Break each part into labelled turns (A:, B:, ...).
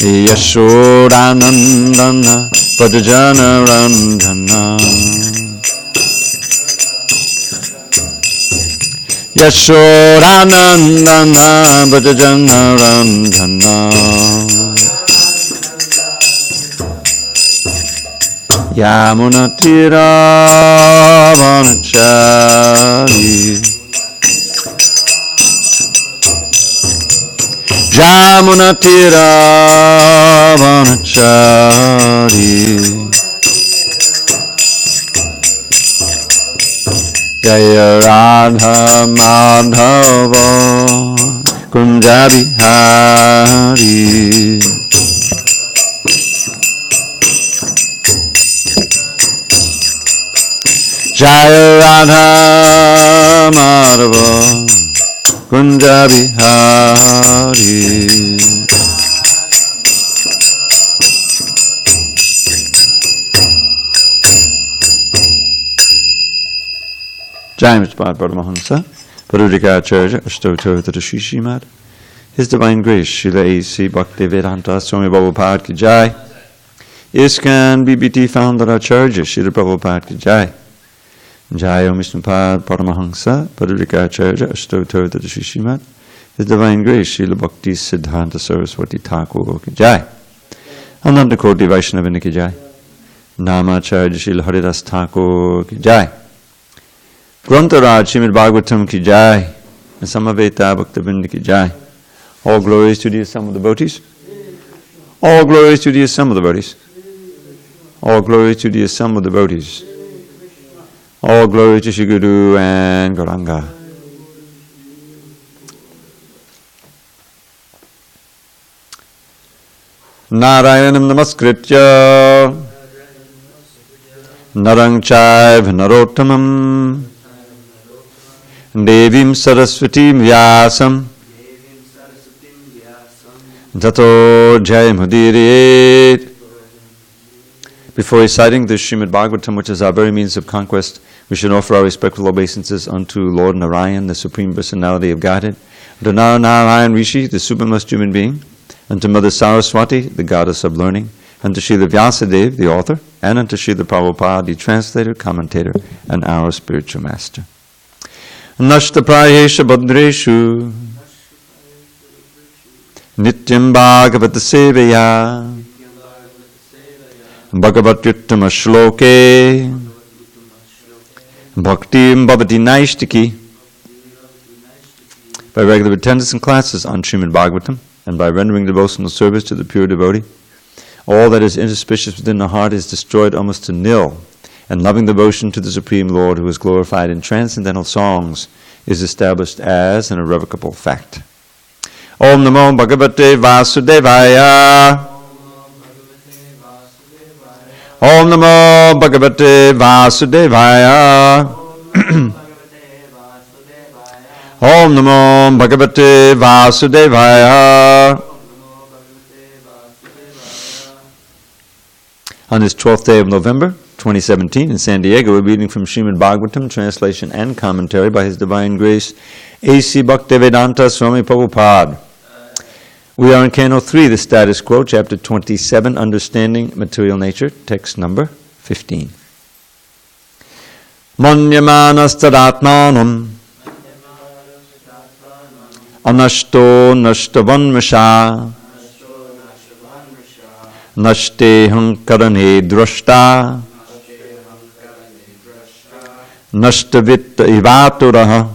A: Yashodanandana Padajana Randhana Yashodanandana Padajana Randhana Yamunatira Vanachari Yamunatira Vanachari Jaya Radha Madhava Kunja Bihari Jaya Radha Madhava Kunja Bihari Jai Mr. Paramahansa Parudikacharya Ashtottara Shri Srimad His Divine Grace Srila A.C. Bhakti Vedanta Swami Prabhupada Ki Jai ISKCON BBT Founder Acharya Srila Prabhupada Ki Jai Jai Om Vishnupad Paramahansa Parudikacharya Ashtottara Shri Srimad His Divine Grace Srila Bhakti Siddhanta Saraswati Thakur Ki Jai Ananda Koti Vaishnavini Ki Jai Namacharya Srila Haridas Thakur Ki Jai Grantaraj Srimad Bhagavatam Ki Jai and Samaveta Bhaktivinoda Ki Jai. All glories to the assembled devotees. All glories to the assembled devotees. All glories to the assembled devotees. All glory to Shri Guru and Gauranga. Narayanam Namaskritya Narang Chaiv Narottamam Devim Saraswatim Vyasam Tato Jayamudiriet. Before reciting the Srimad Bhagavatam, which is our very means of conquest, we should offer our respectful obeisances unto Lord Narayan, the Supreme Personality of Godhead, unto Narayan Rishi, the supremest human being, unto Mother Saraswati, the Goddess of Learning, unto Srila Vyasadeva, the author, and unto Srila Prabhupada, the translator, commentator, and our spiritual master. Nashta Prayesha Badreshu Nityam Bhagavata Sevaya Bhagavatyuttama Shloke Bhaktim Bhavati Naishtiki. By regular attendance and classes on Srimad Bhagavatam and by rendering devotional service to the pure devotee, all that is inauspicious within the heart is destroyed almost to nil, and loving devotion to the Supreme Lord, who is glorified in transcendental songs, is established as an irrevocable fact. Om Namo Bhagavate Vasudevaya. Om Namo Bhagavate Vasudevaya. Om Namo Bhagavate Vasudevaya. On this 12th day of November, 2017, in SanDiego, we're reading from Srimad Bhagavatam, translation and commentary by His Divine Grace, A.C. Bhaktivedanta Swami Prabhupada. We are in Canto 3, the status quo, chapter 27, Understanding Material Nature, text number 15. Manyamanastadatmanam anashto nashtavanmasha nashte hankarane drashta nashtavit ivaturaha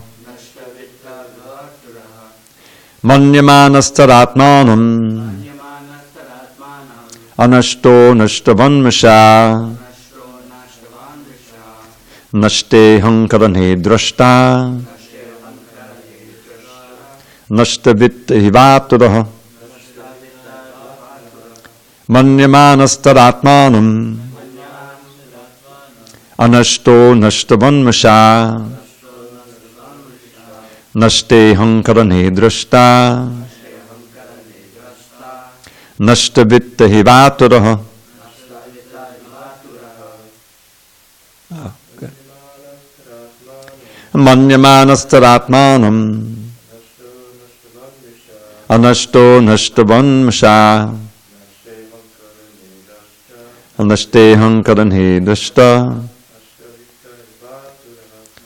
A: Manyamanastaratmanam anashto nashtavanmasha nashte hankarane drashta nashtavit hivaturaha Manyamanastaratmanam anashto nashtavanmasha Nashte hankarane drashta Nashtavitta hivaturaha. Manyamanastaratmanam Anashto nashtavanmasha Anashteham karanhe drashta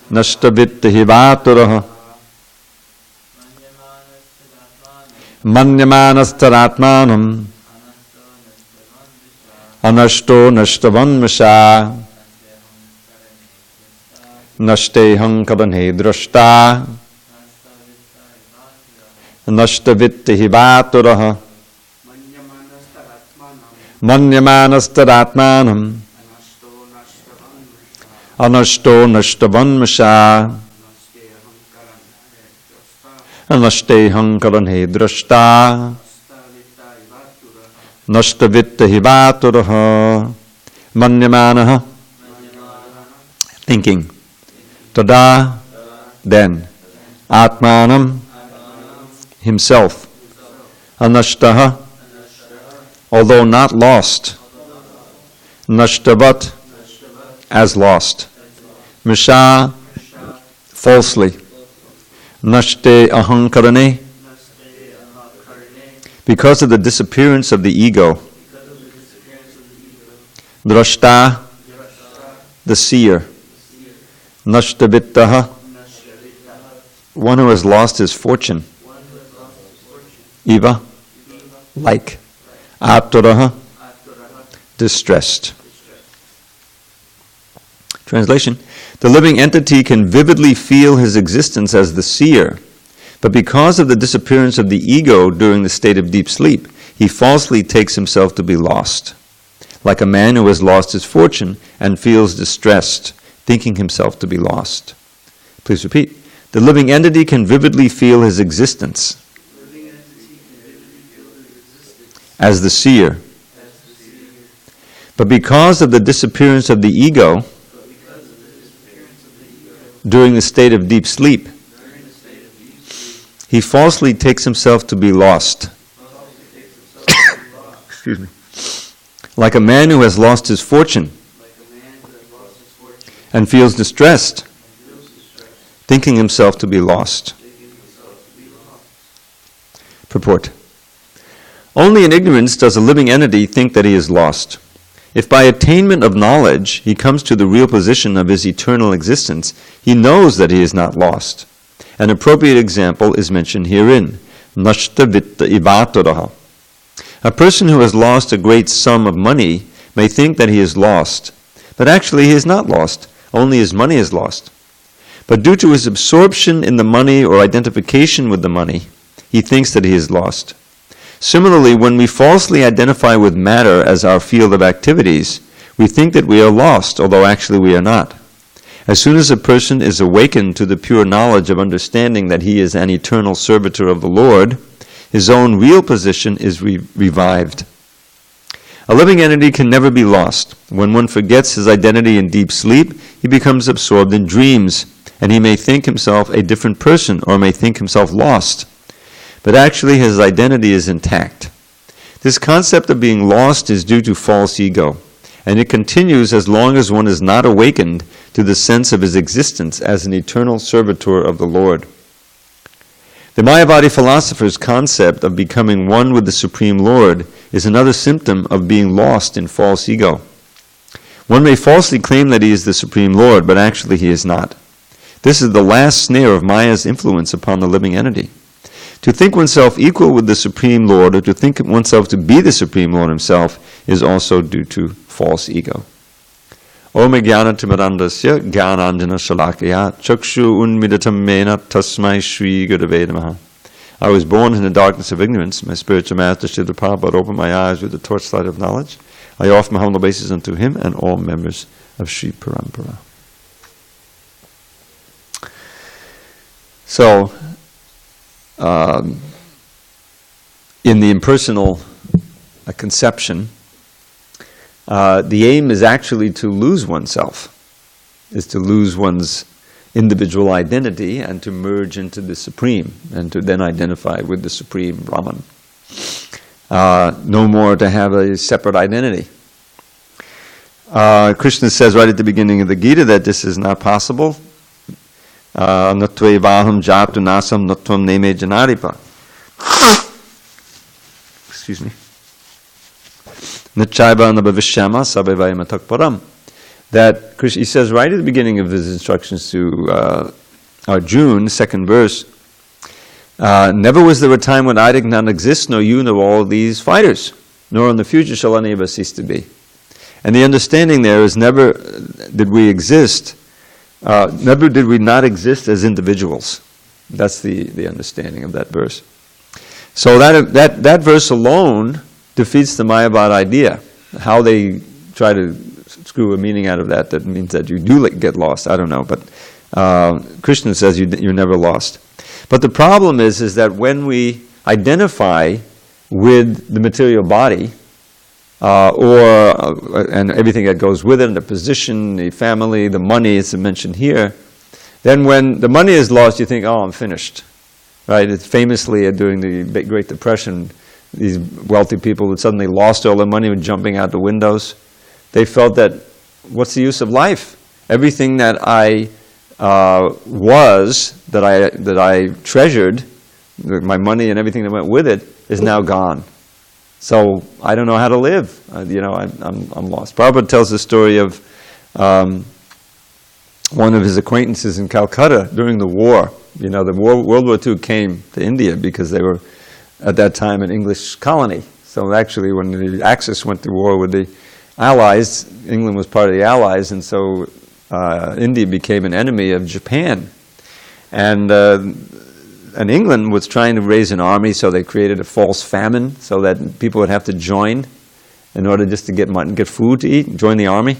A: nashtavitta hivaturaha manyamanastaratmanam anashto nashtavanmasha nashteham karanhe drashta nashtavitta hivaturaha manyamanastaratmanam anashto nashtavanmasha anashteham karanhe drashta nashtavitta hivaturaha manyamanaha thinking tada then atmanam himself anashtaha although not lost nashtavat as lost misha falsely nashte ahankarane because of the disappearance of the ego drashta the seer nashtavittaha one who has lost his fortune Iva like Aturaha distressed. Translation: the living entity can vividly feel his existence as the seer, but because of the disappearance of the ego during the state of deep sleep, he falsely takes himself to be lost, like a man who has lost his fortune and feels distressed, thinking himself to be lost. Please repeat. The living entity can vividly feel his existence as the seer, but because of the disappearance of the ego during the state of deep sleep, he falsely takes himself to be lost. Excuse me. Like a man who has lost his fortune and feels distressed, thinking himself to be lost. Purport. Only in ignorance does a living entity think that he is lost. If by attainment of knowledge he comes to the real position of his eternal existence, he knows that he is not lost. An appropriate example is mentioned herein. Nashtavitta ivaturaha. A person who has lost a great sum of money may think that he is lost, but actually he is not lost, only his money is lost. But due to his absorption in the money or identification with the money, he thinks that he is lost. Similarly, when we falsely identify with matter as our field of activities, we think that we are lost, although actually we are not. As soon as a person is awakened to the pure knowledge of understanding that he is an eternal servitor of the Lord, his own real position is revived. A living entity can never be lost. When one forgets his identity in deep sleep, he becomes absorbed in dreams, and he may think himself a different person or may think himself lost. But actually his identity is intact. This concept of being lost is due to false ego, and it continues as long as one is not awakened to the sense of his existence as an eternal servitor of the Lord. The Mayavadi philosopher's concept of becoming one with the Supreme Lord is another symptom of being lost in false ego. One may falsely claim that he is the Supreme Lord, but actually he is not. This is the last snare of Maya's influence upon the living entity. To think oneself equal with the Supreme Lord, or to think oneself to be the Supreme Lord himself, is also due to false ego. Om jnanatimirandasya jnananjana shalakaya chakshu unmidatam mena tasmai shri gurave namaha. I was born in the darkness of ignorance. My spiritual master Srila Prabhupada opened my eyes with the torchlight of knowledge. I offer my humble obeisance unto him and all members of Sri Parampara. So, in the impersonal conception, the aim is actually to lose oneself, is to lose one's individual identity and to merge into the Supreme, and to then identify with the Supreme Brahman. No more to have a separate identity. Krishna says right at the beginning of the Gita that this is not possible. Natvevaham jatu nasam natvam neme janaripa. Excuse me. Nichaiva nabhavishyama sabevayama takparam. That Krishna, he says right at the beginning of his instructions to Arjuna, second verse, never was there a time when I did not exist, nor you, nor all these fighters, nor in the future shall any of us cease to be. And the understanding there is never did we exist, never did we not exist as individuals. That's the understanding of that verse. So that verse alone defeats the Mayavad idea. How they try to screw a meaning out of that means that you do get lost. I don't know, but Krishna says you're never lost. But the problem is that when we identify with the material body, and everything that goes with it, the position, the family, the money, it's mentioned here, then when the money is lost, you think, oh, I'm finished. Right? It's famously during the Great Depression, these wealthy people who suddenly lost all their money were jumping out the windows. They felt that, what's the use of life? Everything that I that I treasured, my money and everything that went with it, is now gone. So I don't know how to live. I'm lost. Prabhupada tells the story of one of his acquaintances in Calcutta during the war. World War II came to India because they were at that time an English colony. So actually, when the Axis went to war with the Allies, England was part of the Allies, and so India became an enemy of Japan. And England was trying to raise an army, so they created a false famine so that people would have to join in order just to get food to eat, join the army.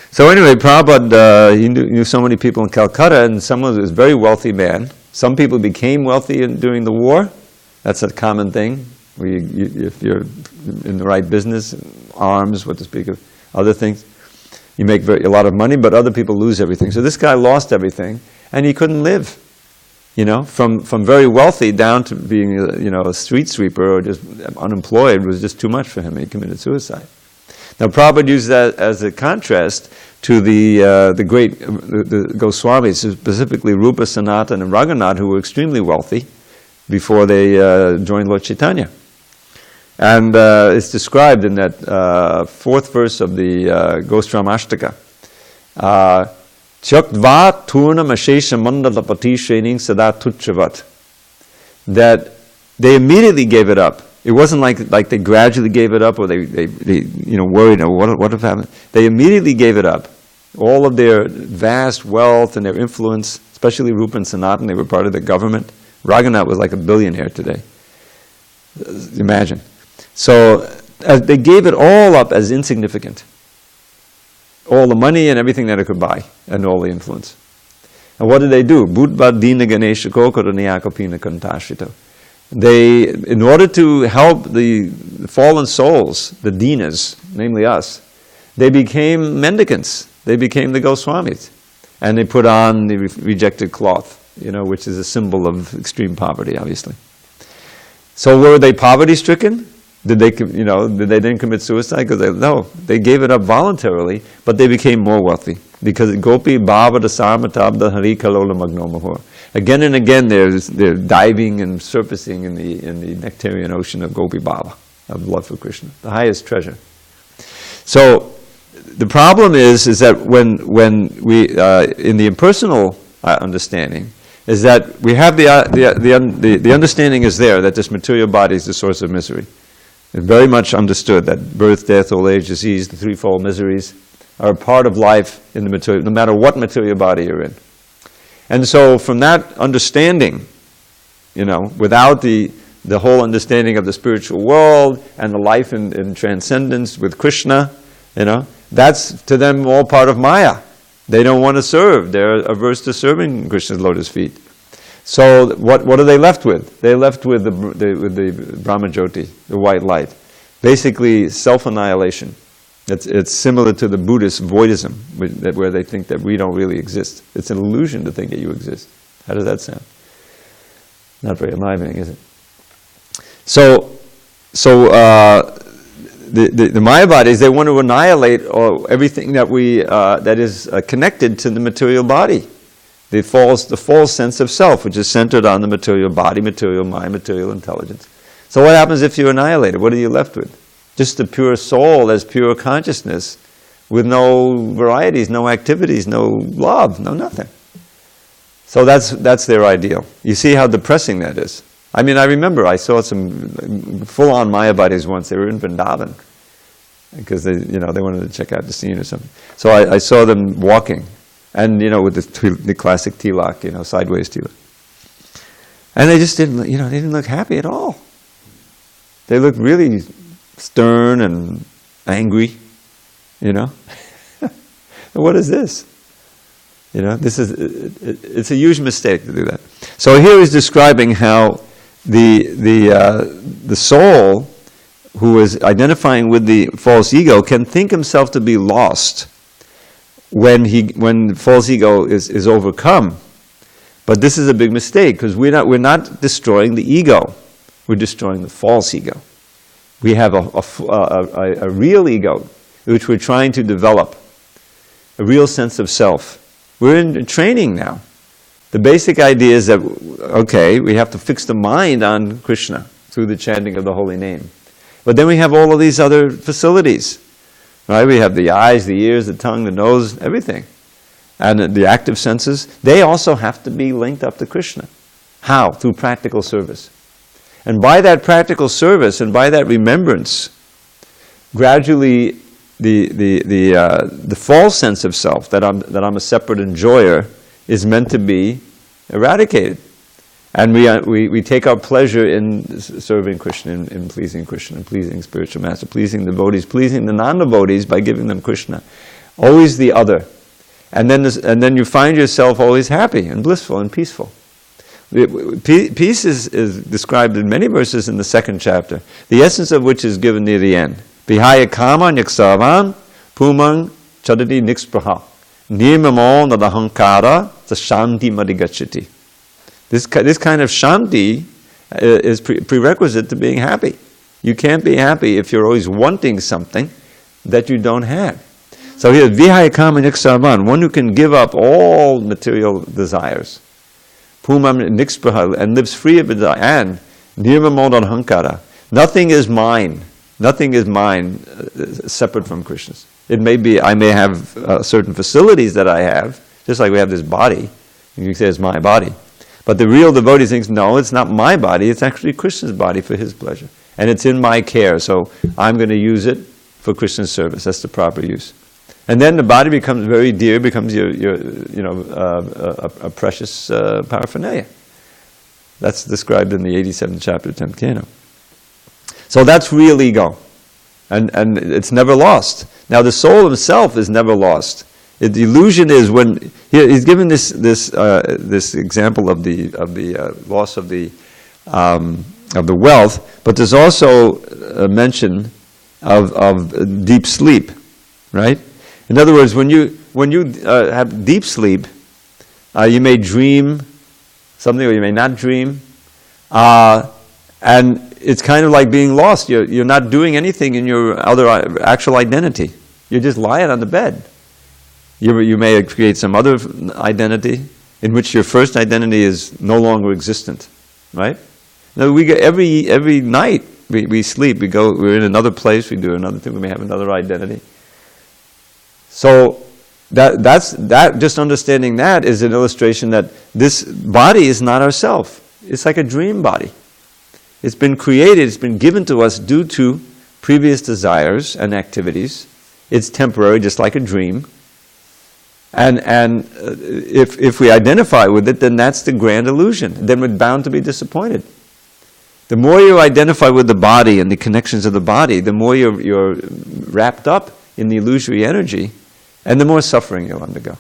A: So anyway, Prabhupada, he knew so many people in Calcutta, and someone was a very wealthy man. Some people became wealthy during the war. That's a common thing. If you're in the right business, arms, what to speak of, other things, you make a lot of money, but other people lose everything. So this guy lost everything, and he couldn't live. From very wealthy down to being a street sweeper or just unemployed was just too much for him. He committed suicide. Now Prabhupada used that as a contrast to the great Goswamis, specifically Rupa, Sanatana, and Raghunath, who were extremely wealthy before they joined Lord Chaitanya. And it's described in that fourth verse of the Gosramashtaka. Tyaktva turnam ashesha mandalapati shrening sada tuchavat. That they immediately gave it up. It wasn't like they gradually gave it up or they worried, what have happened. They immediately gave it up. All of their vast wealth and their influence, especially Rupa and Sanatana, they were part of the government. Raghunath was like a billionaire today. Imagine. So they gave it all up as insignificant. All the money and everything that it could buy, and all the influence. And what did they do? Buddha dina ganesha kokaranyakapina kantashito. They, in order to help the fallen souls, the dinas, namely us, they became mendicants. They became the Goswamis. And they put on the rejected cloth, which is a symbol of extreme poverty, obviously. So were they poverty-stricken? Did they then commit suicide? No, they gave it up voluntarily, but they became more wealthy. Because Gopi Bhava Sarmatabda Hari Kalola Magnomahor. Again and again they're diving and surfacing in the nectarian ocean of Gopi Bhava, of love for Krishna, the highest treasure. So the problem is that when we in the impersonal understanding is that we have the understanding is there that this material body is the source of misery. It's very much understood that birth, death, old age, disease, the threefold miseries are a part of life in the material, no matter what material body you're in. And so from that understanding, without the whole understanding of the spiritual world and the life in transcendence with Krishna, that's to them all part of Maya. They don't want to serve. They're averse to serving Krishna's lotus feet. So what are they left with? They're left with the Brahmajyoti, the white light. Basically self-annihilation. It's similar to the Buddhist voidism, where they think that we don't really exist. It's an illusion to think that you exist. How does that sound? Not very enlivening, is it? So the Mayavadis, they want to annihilate everything that is connected to the material body. The false sense of self, which is centered on the material body, material mind, material intelligence. So what happens if you annihilate it? What are you left with? Just the pure soul as pure consciousness, with no varieties, no activities, no love, no nothing. So that's their ideal. You see how depressing that is. I mean, I remember I saw some full-on Mayavadis once. They were in Vrindavan because they wanted to check out the scene or something. So I saw them walking, and with the classic tilak, sideways tilak, and they just didn't, they didn't look happy at all. They looked really stern and angry, What is this? It's a huge mistake to do that. So here he's describing how the soul, who is identifying with the false ego, can think himself to be lost when the false ego is overcome. But this is a big mistake, because we're not destroying the ego, we're destroying the false ego. We have a real ego, which we're trying to develop, a real sense of self. We're in training now. The basic idea is that, okay, we have to fix the mind on Krishna through the chanting of the holy name. But then we have all of these other facilities, right? We have the eyes, the ears, the tongue, the nose, everything. And the active senses, they also have to be linked up to Krishna. How? Through practical service. And by that practical service and by that remembrance, gradually the false sense of self, that I'm a separate enjoyer, is meant to be eradicated. And we take our pleasure in serving Krishna, in pleasing Krishna, in pleasing spiritual master, pleasing devotees, pleasing the non-devotees by giving them Krishna. Always the other. And then you find yourself always happy and blissful and peaceful. Peace is described in many verses in the second chapter, the essence of which is given near the end. Vihaya kama nyaksarvan pumang chadati nikspraha nirmamo nadahankara shanti madigachati. This kind of shanti is prerequisite to being happy. You can't be happy if you're always wanting something that you don't have. So here, vihaya kama nyaksarvan, one who can give up all material desires, pumam nikspraha, and lives free of desire, and nirmamo nadahankara. Nothing is mine. Nothing is mine separate from Krishna's. It may be, I may have certain facilities that I have, just like we have this body. You can say it's my body. But the real devotee thinks, no, it's not my body, it's actually Krishna's body for his pleasure. And it's in my care, so I'm going to use it for Krishna's service. That's the proper use. And then the body becomes very dear, becomes a precious paraphernalia. That's described in the 87th chapter of 10th Canto. So that's real ego, and it's never lost. Now the soul himself is never lost. The illusion is when he's given this example of the loss of the wealth, but there's also a mention of deep sleep, right? In other words, when you have deep sleep, you may dream something, or you may not dream, and it's kind of like being lost. You're not doing anything in your other actual identity. You're just lying on the bed. You may create some other identity in which your first identity is no longer existent, right? Now we get every night we sleep. We're in another place. We do another thing. We may have another identity. So that's just understanding that is an illustration that this body is not ourself. It's like a dream body. It's been created, it's been given to us due to previous desires and activities. It's temporary, just like a dream. And if we identify with it, then that's the grand illusion. Then we're bound to be disappointed. The more you identify with the body and the connections of the body, the more you're wrapped up in the illusory energy, and the more suffering you'll undergo.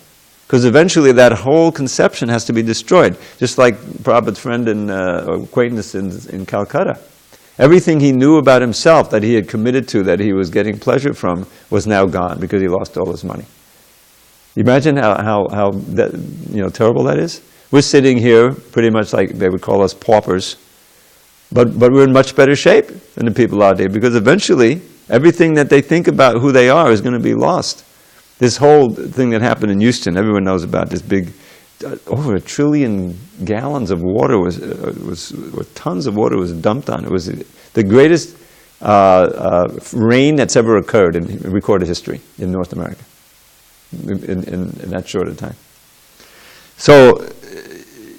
A: Because eventually that whole conception has to be destroyed. Just like Prabhupada's friend and acquaintance in Calcutta. Everything he knew about himself that he had committed to, that he was getting pleasure from, was now gone because he lost all his money. You imagine how that, terrible that is? We're sitting here pretty much like they would call us paupers. But we're in much better shape than the people out there, because eventually everything that they think about who they are is going to be lost. This whole thing that happened in Houston, everyone knows about this big, over 1 trillion gallons of water or tons of water was dumped on it. It was the greatest rain that's ever occurred in recorded history in North America in that short a time. So,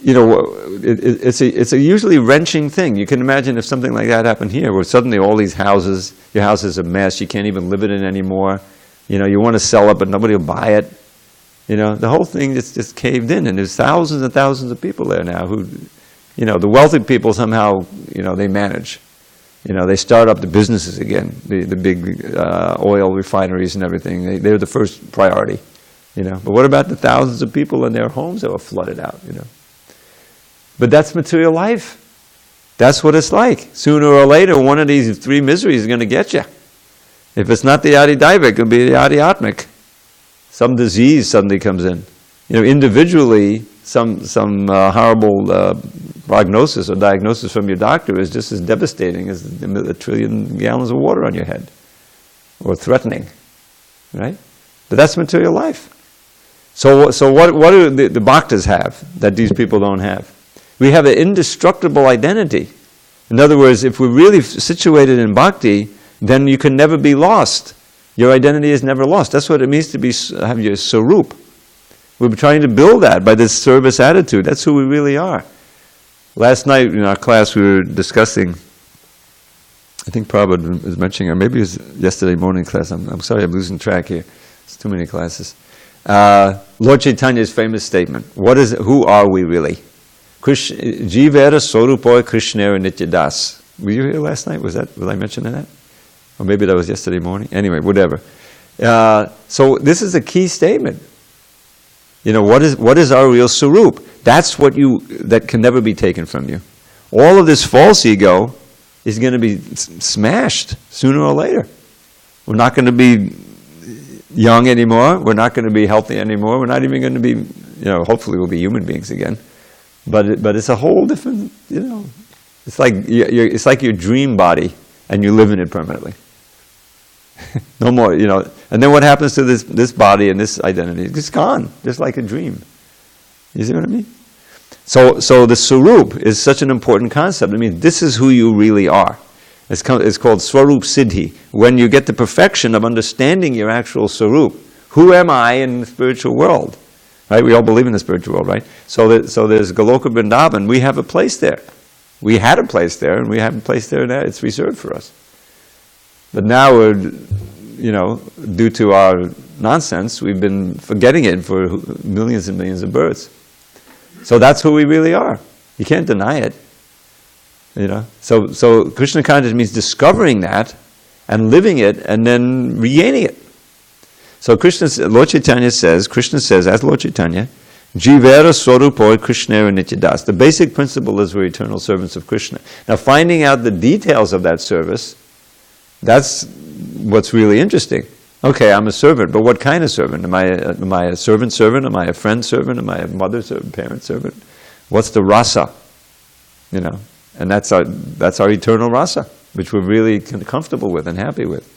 A: it's a usually wrenching thing. You can imagine if something like that happened here, where suddenly all these houses, your house is a mess, you can't even live in it anymore. You want to sell it, but nobody will buy it. The whole thing just caved in, and there's thousands and thousands of people there now who, the wealthy people somehow, they manage. They start up the businesses again, the big oil refineries and everything. They're the first priority, But what about the thousands of people in their homes that were flooded out, But that's material life. That's what it's like. Sooner or later, one of these three miseries is going to get you. If it's not the adidaivic, it'll be the adiatmic. Some disease suddenly comes in. Individually, some horrible prognosis or diagnosis from your doctor is just as devastating as a trillion gallons of water on your head, or threatening, right? But that's material life. So what do the bhaktas have that these people don't have? We have an indestructible identity. In other words, if we're really situated in bhakti, then you can never be lost. Your identity is never lost. That's what it means to have your sarup. We're trying to build that by this service attitude. That's who we really are. Last night in our class we were discussing, I think Prabhu was mentioning, or maybe it was yesterday morning class, I'm sorry, I'm losing track here. It's too many classes. Lord Chaitanya's famous statement, who are we really? Jivera Sorupoy Krishnera Nityadas. Were you here last night? Was I mentioning that? Or maybe that was yesterday morning? Anyway, whatever. So this is a key statement. What is our real sarup? That's that can never be taken from you. All of this false ego is going to be smashed sooner or later. We're not going to be young anymore. We're not going to be healthy anymore. We're not even going to be, hopefully we'll be human beings again. But it's a whole different, it's like your dream body, and you live in it permanently. No more, And then what happens to this body and this identity? It's gone, just like a dream. You see what I mean? So the sarup is such an important concept. I mean, this is who you really are. It's called swarup siddhi. When you get the perfection of understanding your actual sarup, who am I in the spiritual world? Right? We all believe in the spiritual world, right? So there's Goloka Vrindavan. We have a place there. We had a place there, and we have a place there now. It's reserved for us. But now we're, due to our nonsense, we've been forgetting it for millions and millions of births. So that's who we really are. You can't deny it. So Krishna consciousness means discovering that and living it and then regaining it. So Krishna says, as Lord Chaitanya, Jivera Swarupoi Krishnera Nityadas. The basic principle is we're eternal servants of Krishna. Now finding out the details of that service, that's what's really interesting. Okay, I'm a servant, but what kind of servant? Am I a servant? Am I a friend servant? Am I a mother servant, parent servant? What's the rasa? And that's our eternal rasa, which we're really comfortable with and happy with.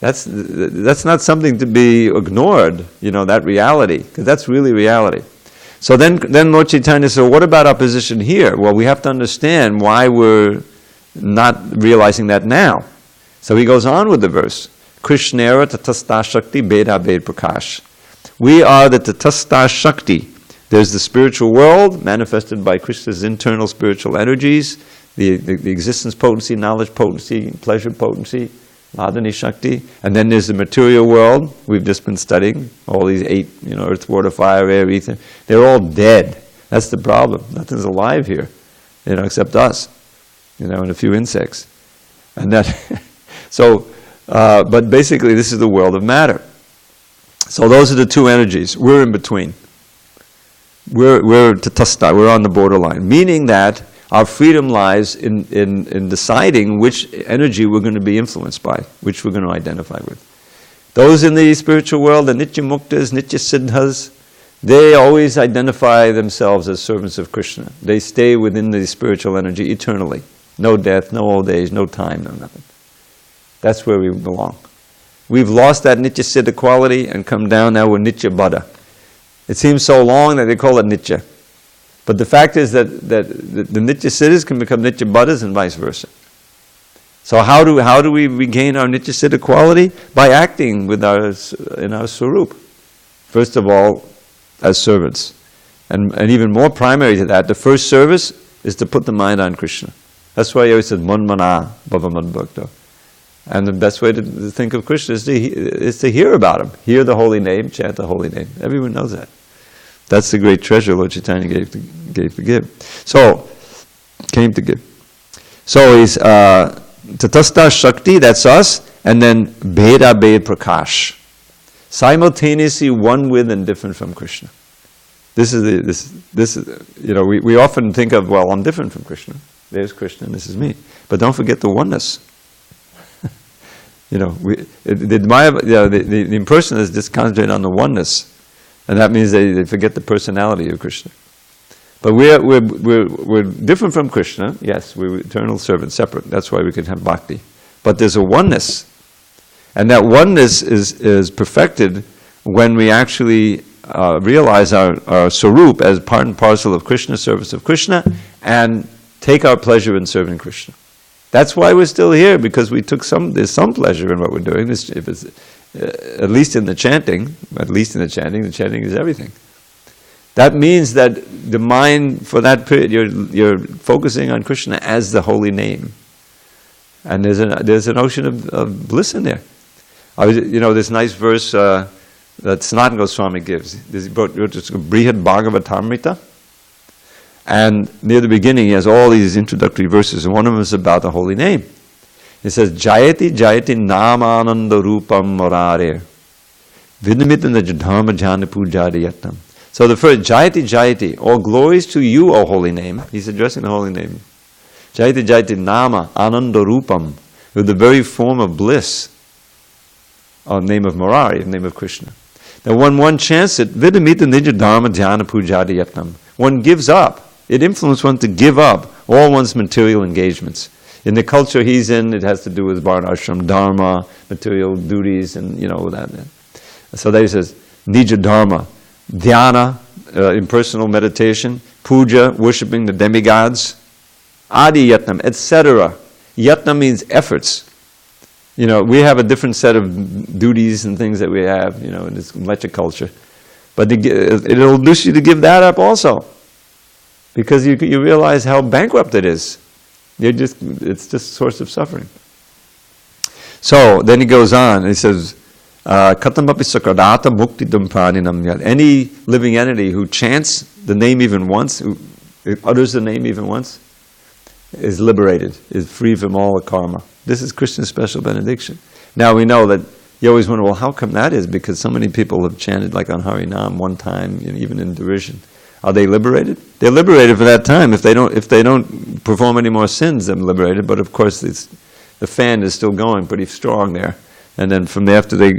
A: That's not something to be ignored, that reality, because that's really reality. So then Lord Chaitanya said, what about our position here? Well, we have to understand why we're not realizing that now. So he goes on with the verse, Krishnera tatastha shakti beda bed prakash. We are the tatastha shakti. There's the spiritual world manifested by Krishna's internal spiritual energies, the existence potency, knowledge potency, pleasure potency, Madhani Shakti, and then there's the material world. We've just been studying all these 8, earth, water, fire, air, ether. They're all dead. That's the problem. Nothing's alive here, except us, and a few insects. And that, but basically this is the world of matter. So those are the two energies. We're in between. We're tatastha, we're on the borderline, meaning that our freedom lies in deciding which energy we're going to be influenced by, which we're going to identify with. Those in the spiritual world, the Nitya Muktas, Nitya Siddhas, they always identify themselves as servants of Krishna. They stay within the spiritual energy eternally. No death, no old age, no time, no nothing. That's where we belong. We've lost that Nitya Siddha quality and come down now with Nitya Buddha. It seems so long that they call it Nitya. But the fact is that the Nitya Siddhas can become Nitya Buddhas and vice versa. So how do we regain our Nityasiddha quality? By acting in our Swarup. First of all, as servants. And even more primary to that, the first service is to put the mind on Krishna. That's why he always said, Manmana Bhava Madbhakta. And the best way to think of Krishna is to hear about him. Hear the holy name, chant the holy name. Everyone knows that. That's the great treasure Lord Chaitanya gave to give. So, came to give. So he's Tatastha Shakti, that's us, and then Bheda Bhed Prakash. Simultaneously one with and different from Krishna. This is we often think of, well, I'm different from Krishna. There's Krishna and this is me. But don't forget the oneness. The impersonalists just concentrate on the oneness. And that means they forget the personality of Krishna. But we're different from Krishna. Yes, we're eternal servants, separate. That's why we can have bhakti. But there's a oneness. And that oneness is perfected when we actually realize our Swarup as part and parcel of Krishna, service of Krishna, and take our pleasure in serving Krishna. That's why we're still here, because there's some pleasure in what we're doing. If it's, at least in the chanting, the chanting is everything. That means that the mind, for that period, you're focusing on Krishna as the holy name. And there's an ocean of bliss in there. This nice verse that Sanatana Goswami gives. He wrote Brihad Bhagavatamrita. And near the beginning, he has all these introductory verses, and one of them is about the holy name. It says, Jayati Jayati Namananda Rupam Morare Vidamitanna Dharma Jana Pujari Yatnam. So the first, Jayati Jayati, all glories to you, O holy name. He's addressing the holy name. Jayati Jayati Nama Ananda Rupam, with the very form of bliss, or name of Murari, the name of Krishna. Now when one chants it, Vidamita Nija Dharma Jana Pujari Yatnam, one gives up. It influences one to give up all one's material engagements. In the culture he's in, it has to do with varnashram dharma, material duties, and that. So there he says, Nija Dharma, dhyana, impersonal meditation, puja, worshipping the demigods, adi yatnam, etc. Yatna means efforts. We have a different set of duties and things that we have, in this lecture culture. But it'll induce you to give that up also. Because you realize how bankrupt it is. It's just a source of suffering. So then he goes on, he says, Katamapi sakradata mukti dumpaninam yad. Any living entity who chants the name even once, who utters the name even once, is liberated, is free from all the karma. This is Krishna's special benediction. Now we know that you always wonder, well, how come that is? Because so many people have chanted like on Harinam one time, even in derision. Are they liberated? They're liberated for that time. If they don't perform any more sins, they're liberated. But of course, the fan is still going pretty strong there. And then from there, after they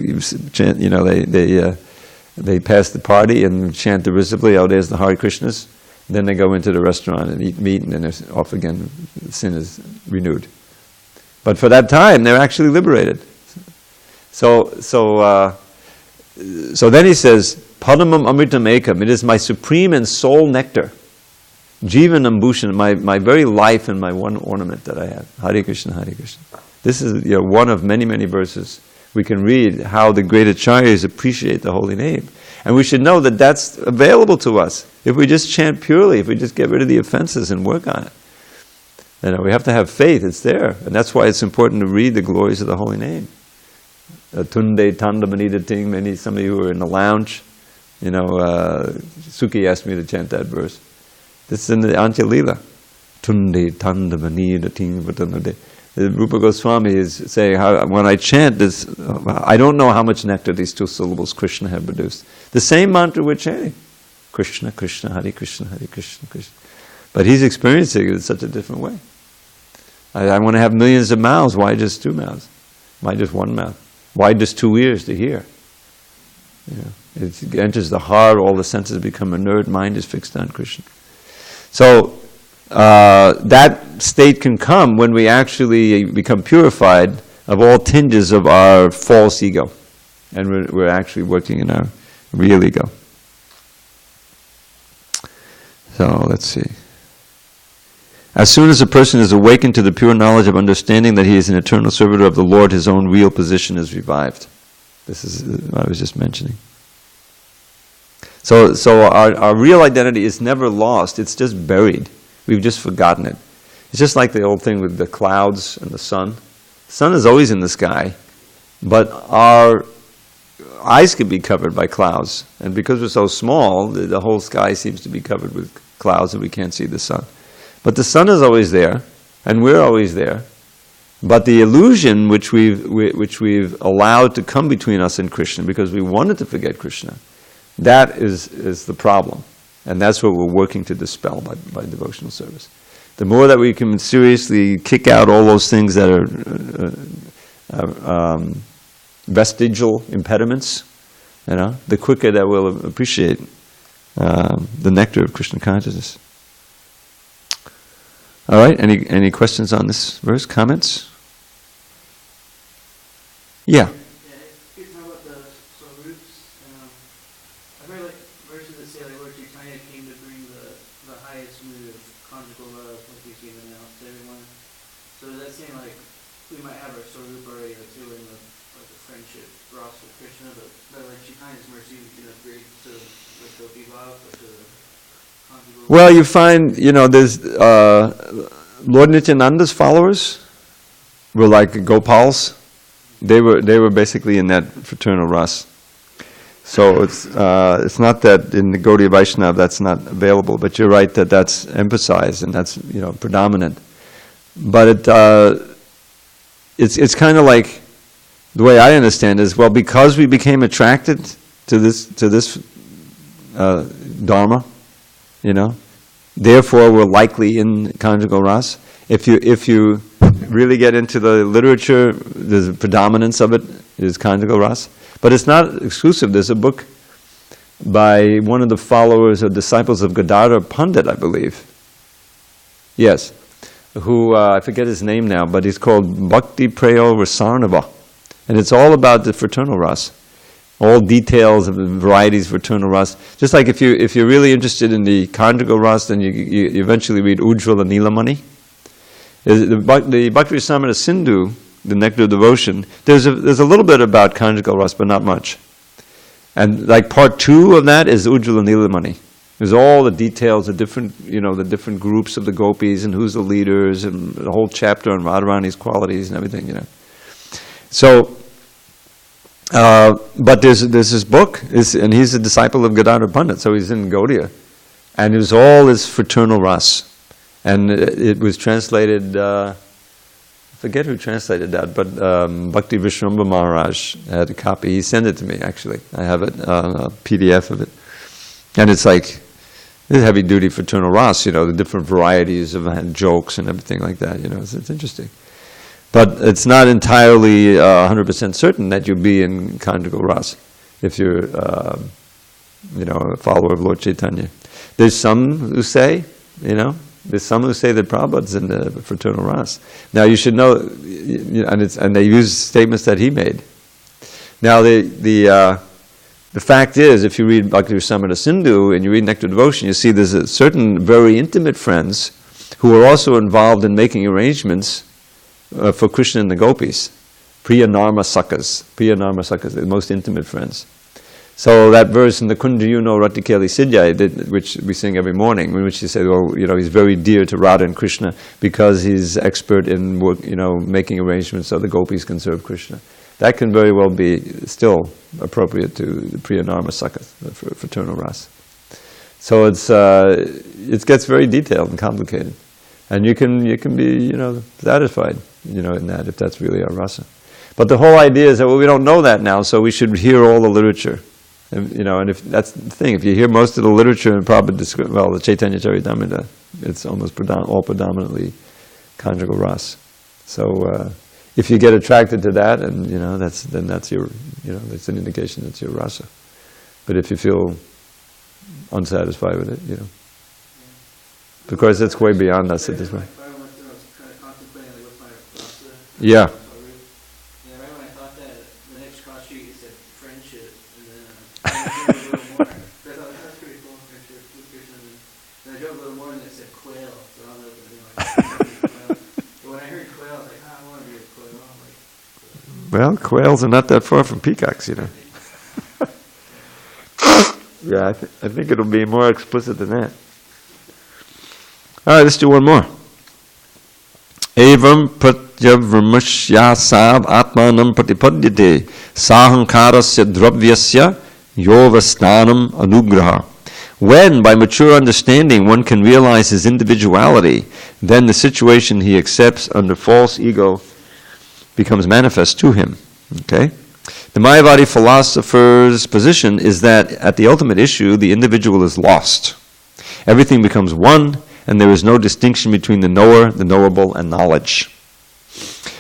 A: chant, they pass the party and chant derisively, oh, there's the Hare Krishnas. Then they go into the restaurant and eat meat, and then they're off again. The sin is renewed. But for that time, they're actually liberated. So then he says, Padamam Amritam Ekam, it is my supreme and soul nectar. Jivanam Bhushan, my very life and my one ornament that I have. Hare Krishna, Hare Krishna. This is one of many, many verses we can read how the great acharyas appreciate the holy name. And we should know that that's available to us. If we just chant purely, if we just get rid of the offenses and work on it. We have to have faith, it's there. And that's why it's important to read the glories of the holy name. Tunde Tanda Manita Ting, some of you who are in the lounge, Suki asked me to chant that verse. This is in the Antya Lila. Tunde Tanda Manita Ting Vatanade. Rupa Goswami is saying, when I chant this, I don't know how much nectar these two syllables Krishna have produced. The same mantra we're chanting. Krishna, Krishna, Hare Krishna, Hare Krishna, Krishna. But he's experiencing it in such a different way. I want to have millions of mouths. Why just two mouths? Why just one mouth? Why just 2 ears to hear? It enters the heart, all the senses become inert, mind is fixed on Krishna. So, that state can come when we actually become purified of all tinges of our false ego. And we're actually working in our real ego. So, let's see. As soon as a person is awakened to the pure knowledge of understanding that he is an eternal servitor of the Lord, his own real position is revived. This is what I was just mentioning. So our real identity is never lost, it's just buried. We've just forgotten it. It's just like the old thing with the clouds and the sun. The sun is always in the sky, but our eyes could be covered by clouds. And because we're so small, the whole sky seems to be covered with clouds and we can't see the sun. But the sun is always there, and we're always there. But the illusion which we've allowed to come between us and Krishna, because we wanted to forget Krishna, that is the problem. And that's what we're working to dispel by devotional service. The more that we can seriously kick out all those things that are vestigial impediments, the quicker that we'll appreciate the nectar of Krishna consciousness. All right, any questions on this verse? Comments? Yeah.
B: You talk about the swarups. I've heard verses that say Lord Chaitanya came to bring the highest mood of conjugal love, like he's given out to everyone. So does that seem like we might have our swarup already, like feeling the friendship rasa with Krishna, but Lord Chaitanya's mercy we can upgrade to the Gopi Bhav, or to the conjugal love?
A: Well, you find, there's Lord Nityananda's followers were like Gopals. They were basically in that fraternal ras. So it's not that in the Gaudiya Vaishnava that's not available, but you're right that that's emphasized and that's predominant. But it's kind of like, the way I understand is, well, because we became attracted to this dharma, therefore we're likely in conjugal ras. If you really get into the literature, there's a predominance of it is conjugal ras. But it's not exclusive. There's a book by one of the followers or disciples of Gadadhar Pandit, I believe. Yes. Who, I forget his name now, but he's called Bhakti Prayo Rasarnava. And it's all about the fraternal ras. All details of the varieties of fraternal ras. Just like if you're really interested in the conjugal ras, then you eventually read Ujjvala Nilamani. The Bhakti Rasamrita Sindhu, the Nectar of Devotion, there's a little bit about conjugal ras, but not much. And like part 2 of that is Ujjvala Nilamani. There's all the details, the different groups of the gopis and who's the leaders, and the whole chapter on Radharani's qualities and everything, So, but there's this book, and he's a disciple of Gadadhar Pandit, so he's in Gaudiya, and it was all his fraternal ras. And it was translated, I forget who translated that, but Bhakti Vishrambha Maharaj had a copy. He sent it to me, actually. I have it, a PDF of it. And it's like, this heavy-duty fraternal ras, the different varieties of jokes and everything like that, it's interesting. But it's not entirely 100% certain that you'll be in conjugal ras if you're, a follower of Lord Chaitanya. There's some who say, there's some who say that Prabhupada's in the fraternal ras. Now you should know, and they use statements that he made. Now the fact is, if you read Bhakti Rasamrita Sindhu and you read Nectar of Devotion, you see there's a certain very intimate friends who are also involved in making arrangements for Krishna and the gopis. Priya Narma Sakas, the most intimate friends. So that verse in the Kunjayuno Ratikeli Siddhya, which we sing every morning, in which he said, he's very dear to Radha and Krishna because he's expert in making arrangements so the gopis can serve Krishna. That can very well be still appropriate to the Priya Narma Saka, the fraternal ras. So it gets very detailed and complicated, and you can be satisfied in that if that's really our rasa. But the whole idea is that we don't know that now, so we should hear all the literature. And if that's the thing, if you hear most of the literature in Prabhupada, the Chaitanya Charitamrita, it's almost all predominantly conjugal ras. So if you get attracted to that, and that's your, that's an indication that's your rasa. But if you feel unsatisfied with it, because it's way beyond us at this point. Yeah.
B: heard quail, I was like, I want to be a quail.
A: Well, quails are not that far from peacocks, Yeah, I think it'll be more explicit than that. All right, let's do one more. Evam pratyavramasyasav atmanam pratipadyate sahankarasya dravyasya yovasthanam anugraha. When, by mature understanding, one can realize his individuality, then the situation he accepts under false ego becomes manifest to him. Okay? The Mayavadi philosopher's position is that at the ultimate issue, the individual is lost. Everything becomes one, and there is no distinction between the knower, the knowable, and knowledge.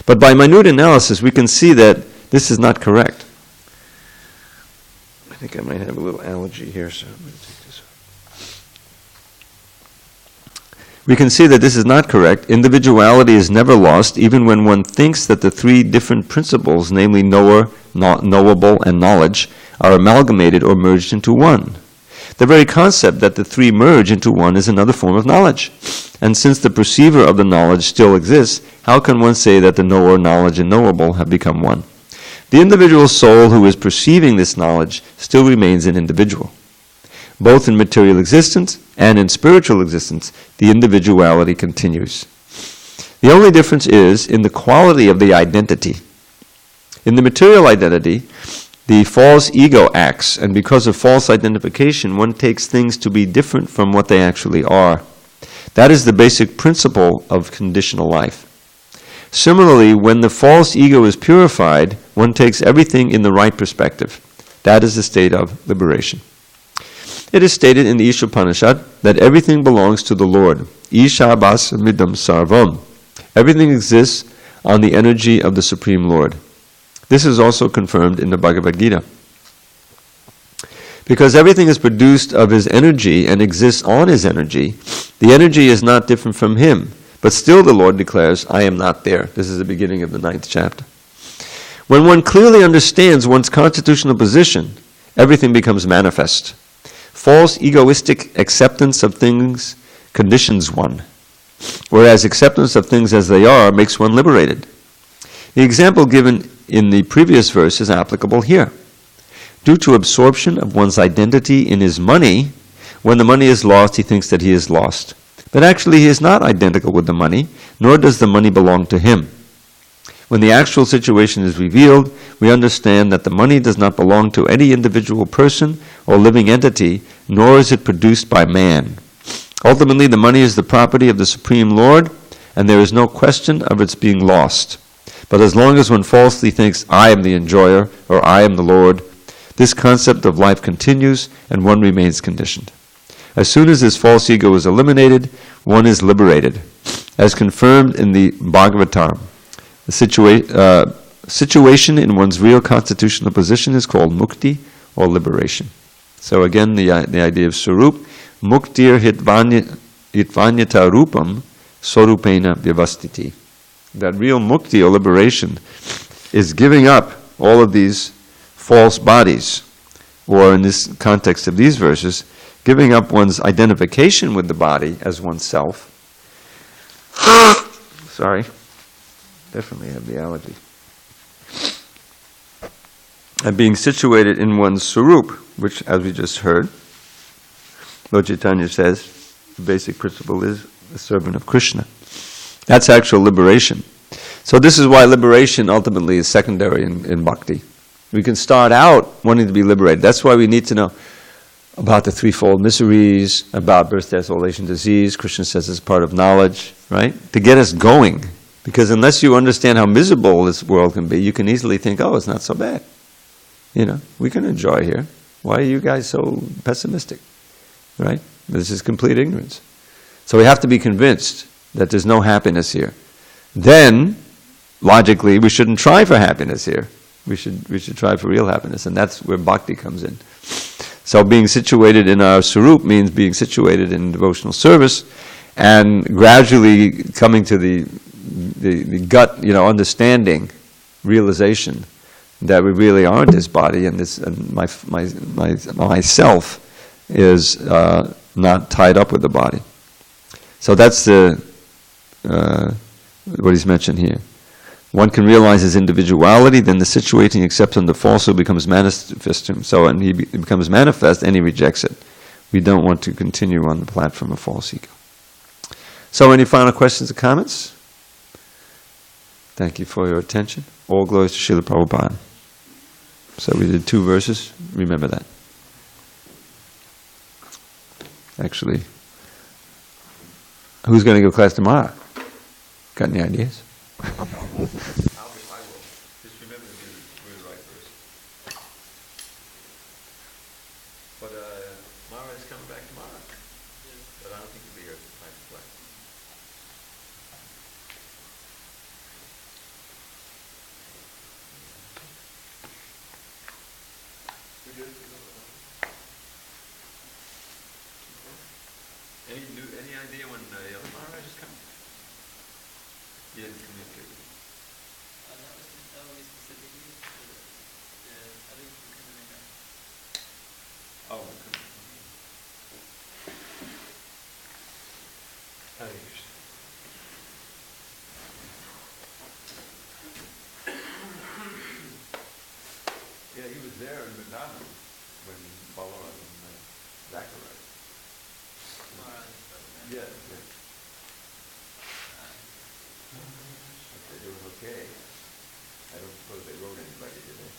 A: But by minute analysis, we can see that this is not correct. I think I might have a little allergy here, so I'm going to take this off. We can see that this is not correct. Individuality is never lost, even when one thinks that the three different principles, namely knower, knowable, and knowledge, are amalgamated or merged into one. The very concept that the three merge into one is another form of knowledge. And since the perceiver of the knowledge still exists, how can one say that the knower, knowledge, and knowable have become one? The individual soul who is perceiving this knowledge still remains an individual. Both in material existence and in spiritual existence, the individuality continues. The only difference is in the quality of the identity. In the material identity, the false ego acts, and because of false identification, one takes things to be different from what they actually are. That is the basic principle of conditional life. Similarly, when the false ego is purified, one takes everything in the right perspective. That is the state of liberation. It is stated in the Ishopanishad that everything belongs to the Lord. Isha bas midam sarvam. Everything exists on the energy of the Supreme Lord. This is also confirmed in the Bhagavad Gita. Because everything is produced of his energy and exists on his energy, the energy is not different from him. But still the Lord declares, I am not there. This is the beginning of the 9th chapter. When one clearly understands one's constitutional position, everything becomes manifest. False egoistic acceptance of things conditions one, whereas acceptance of things as they are makes one liberated. The example given in the previous verse is applicable here. Due to absorption of one's identity in his money, when the money is lost, he thinks that he is lost. But actually he is not identical with the money, nor does the money belong to him. When the actual situation is revealed, we understand that the money does not belong to any individual person or living entity, nor is it produced by man. Ultimately, the money is the property of the Supreme Lord, and there is no question of its being lost. But as long as one falsely thinks, I am the enjoyer, or I am the Lord, this concept of life continues, and one remains conditioned. As soon as this false ego is eliminated, one is liberated. As confirmed in the Bhagavatam, the situation in one's real constitutional position is called mukti, or liberation. So again, the idea of sarup, muktir hitvanyata rupam, sorupena vyavastiti. That real mukti, or liberation, is giving up all of these false bodies, or in this context of these verses, giving up one's identification with the body as oneself. Sorry, definitely have the allergy. And being situated in one's sarup, which, as we just heard, Lord Chaitanya says, the basic principle is the servant of Krishna. That's actual liberation. So this is why liberation ultimately is secondary in bhakti. We can start out wanting to be liberated. That's why we need to know about the threefold miseries, about birth, death, old age, and disease. Krishna says it's part of knowledge, right? To get us going. Because unless you understand how miserable this world can be, you can easily think, oh, it's not so bad. We can enjoy here. Why are you guys so pessimistic? Right? This is complete ignorance. So we have to be convinced that there's no happiness here. Then, logically, we shouldn't try for happiness here. We should try for real happiness, and that's where bhakti comes in. So being situated in our sarup means being situated in devotional service, and gradually coming to the gut, understanding, realization that we really aren't this body, and this, and myself is not tied up with the body. So that's the what he's mentioned here. One can realize his individuality, then the situating acceptance of the falsehood becomes manifest to him. So, and it becomes manifest, and he rejects it. We don't want to continue on the platform of false ego. So, any final questions or comments? Thank you for your attention. All glories to Srila Prabhupada. So we did 2 verses. Remember that. Actually, who's going to go class tomorrow? Got any ideas?
C: I will. Just remember to do the right verse. But Mara is coming back tomorrow. But I don't think he'll be here tonight to play. Any idea when the other Mara is coming? He didn't communicate with you.
B: That was specifically, I think we couldn't make that.
C: Oh, we couldn't. Hare Krishna. Yeah, he was there in Vrindavan when Balaram and Zachariah. Yeah, yeah. Okay, they were okay. I don't suppose they wrote anybody, did they?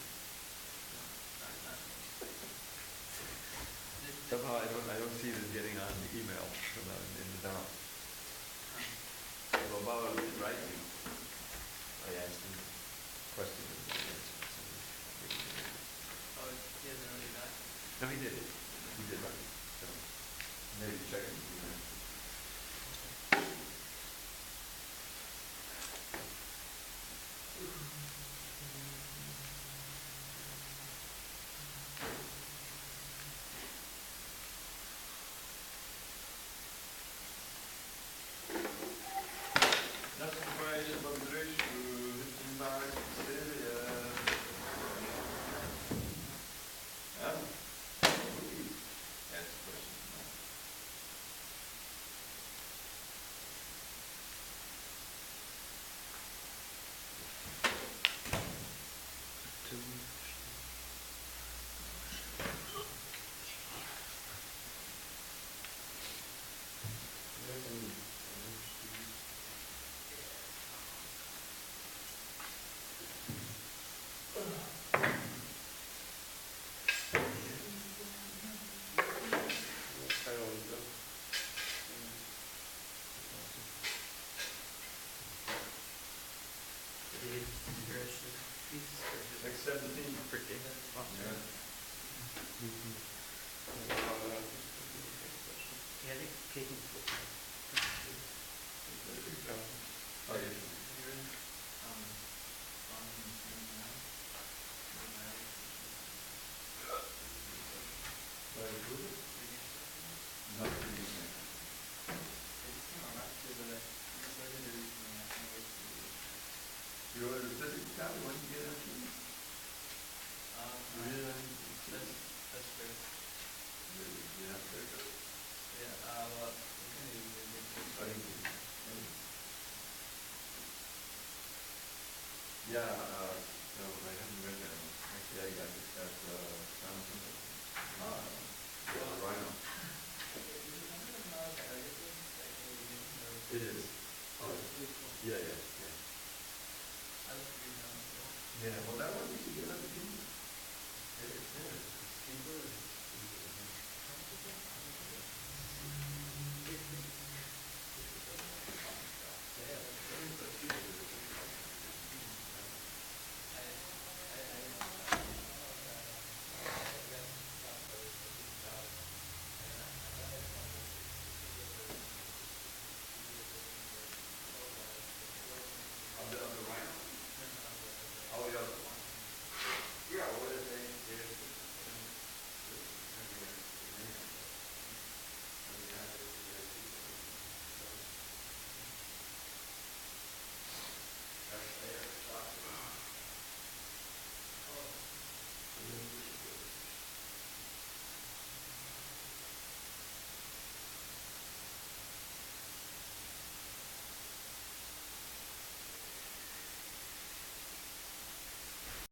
C: Somehow I don't see them getting on the email from in the town. Well, Baba did write me. I asked him questions and he answered.
B: Oh, he hasn't really got.
C: No, he did. He did write me. So maybe check him. Like 17 freaking. Yeah.
B: Yeah, I think Katie.
C: Oh, yeah. You ordered a physical copy when you get it?
B: That's great.
C: Yeah, very good.
B: Yeah, well, we can use it.
C: Yeah, no, I haven't read that one. Actually, I got this at Johnson. Rhino. It is. Oh, yeah, yeah, yeah. Yeah, well, that one you should get on the TV. It is. It's cheaper.